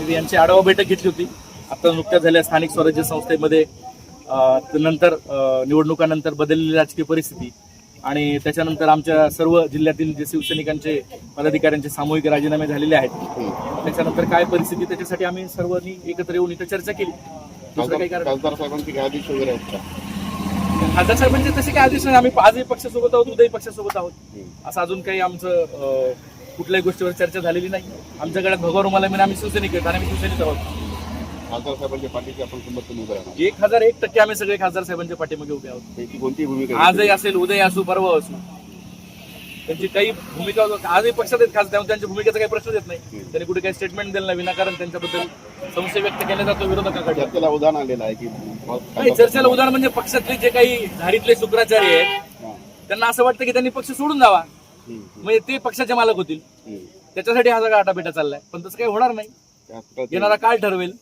पाटील यांची आढावा बैठक घेतली होती. आता नुकत्याच झालेल्या स्थानिक स्वराज्य संस्थेमध्ये नंतर निवडणुकानंतर बदललेली राजकीय परिस्थिती आणि त्याच्यानंतर आमच्या सर्व जिल्ह्यातील जे शिवसैनिकांचे पदाधिकाऱ्यांचे सामूहिक राजीनामे झालेले आहेत. त्याच्यानंतर काय परिस्थिती त्याच्यासाठी आम्ही सर्वांनी एकत्र येऊन इथं चर्चा केली. दुसरं काही कारण खासदार साहेबांचे काय आदेश वगैरे आहेत का? खासदार साहेबांचे तसे काय आदेश नाही. आम्ही आजही पक्षासोबत आहोत, उद्याही पक्षासोबत आहोत. असं अजून काही आमचं कुठल्याही गोष्टीवर चर्चा झालेली नाही. आमच्या गळ्यात भगवा रुमाल आहे, आम्ही शिवसैनिक आहेत आणि आम्ही शिवसैनिक आहोत. खासदार साहेबांच्या पाठीशी आपण समर्थन उभं राहणार. 1001% आम्ही सगळे खासदार साहेबांच्या पाठीमागे उभे आहोत. त्यांची कोणती भूमिका आजही असेल, उद्या असू, परवा असू, त्यांची काही भूमिका आजही पक्षात आहेत खासदार, त्यांच्या भूमिकेचा काही प्रश्न येत नाही. त्यांनी कुठे काही स्टेटमेंट दिलं नाही, विनाकारण त्यांच्याबद्दल संशय व्यक्त केला जातो विरोधकांकडे. चर्चेला उदाहरण आलेलं आहे की नाही, चर्चेला उदाहरण म्हणजे पक्षातले जे काही धारीतले शुक्राचार्य आहेत त्यांना असं वाटतं की त्यांनी पक्ष सोडून जावा, म्हणजे ते पक्षाचे मालक होतील. त्याच्यासाठी हा सगळा आटापिटा चाललाय, पण तसं काही होणार नाही. येणारा काळ ठरवेल.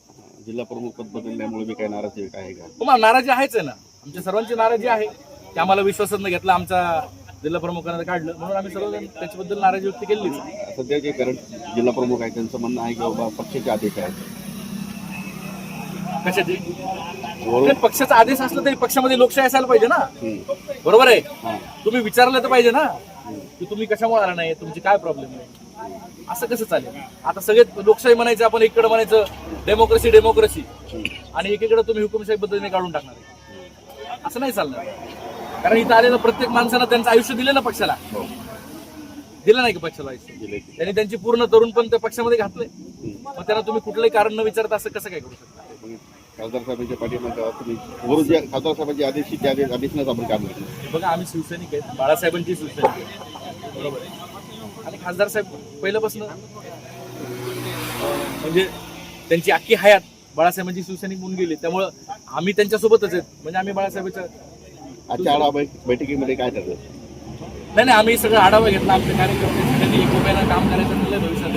जिल्हा प्रमुख पद बदलल्यामुळे मी काही नाराजी आहे का? तुम्हाला नाराजी आहेच आहे ना, आमच्या सर्वांची नाराजी आहे की आम्हाला विश्वासात न घेतला, आमचा जिल्हा प्रमुखांना काढलं, म्हणून आम्ही सर्वजण त्याच्याबद्दल नाराजी व्यक्त केली. सध्या जे करंट जिल्हा प्रमुख आहे त्यांचं म्हणणं आहे की बाबा पक्षाचे आदेश आहेत. कशाचे? पक्षाचा आदेश असला तरी पक्षामध्ये लोकशाही असायला पाहिजे ना, बरोबर आहे. तुम्ही विचारलं तर पाहिजे ना की तुम्ही कशामुळे आला नाही, तुमची काय प्रॉब्लेम आहे. असं कसं चालेल? आता सगळे लोकशाही म्हणायचं, आपण एकीकडे म्हणायचं डेमोक्रेसी डेमोक्रेसी आणि एकीकडे तुम्ही हुकुमशाही पद्धतीने काढून टाकणार आहे. असं नाही चालणार. कारण इथं आलेलं प्रत्येक माणसानं त्यांचं आयुष्य दिलं ना पक्षाला, दिलं नाही का पक्षाला आयुष्य? त्यांनी त्यांची पूर्ण तरुण पण त्या पक्षामध्ये घातले, मग त्यांना तुम्ही कुठलंही कारण न विचारता असं कसं काय करू शकता? खासदार साहेबांच्या पाठीमागे तुम्ही वरून जे खासदार साहेबांचे आदेश त्या आदेशनाच आपण काम केलं. बघा, आम्ही शिवसैनिक आहेत, बाळासाहेबांची शिवसैनिक आहे, बरोबर आहे. आणि खासदार साहेब पहिल्यापासून म्हणजे त्यांची अख्खी हयात बाळासाहेबांची शिवसैनिक म्हणून गेली, त्यामुळं आम्ही त्यांच्यासोबतच आहेत. म्हणजे आम्ही बाळासाहेबांच्या आजच्या आढावा बैठकीमध्ये काय ठरलं? नाही, आम्ही सगळं आढावा घेतला. आमच्या कार्यकर्ते सगळ्यांनी एकोप्यानं काम करायचं ठरलं भविष्यात.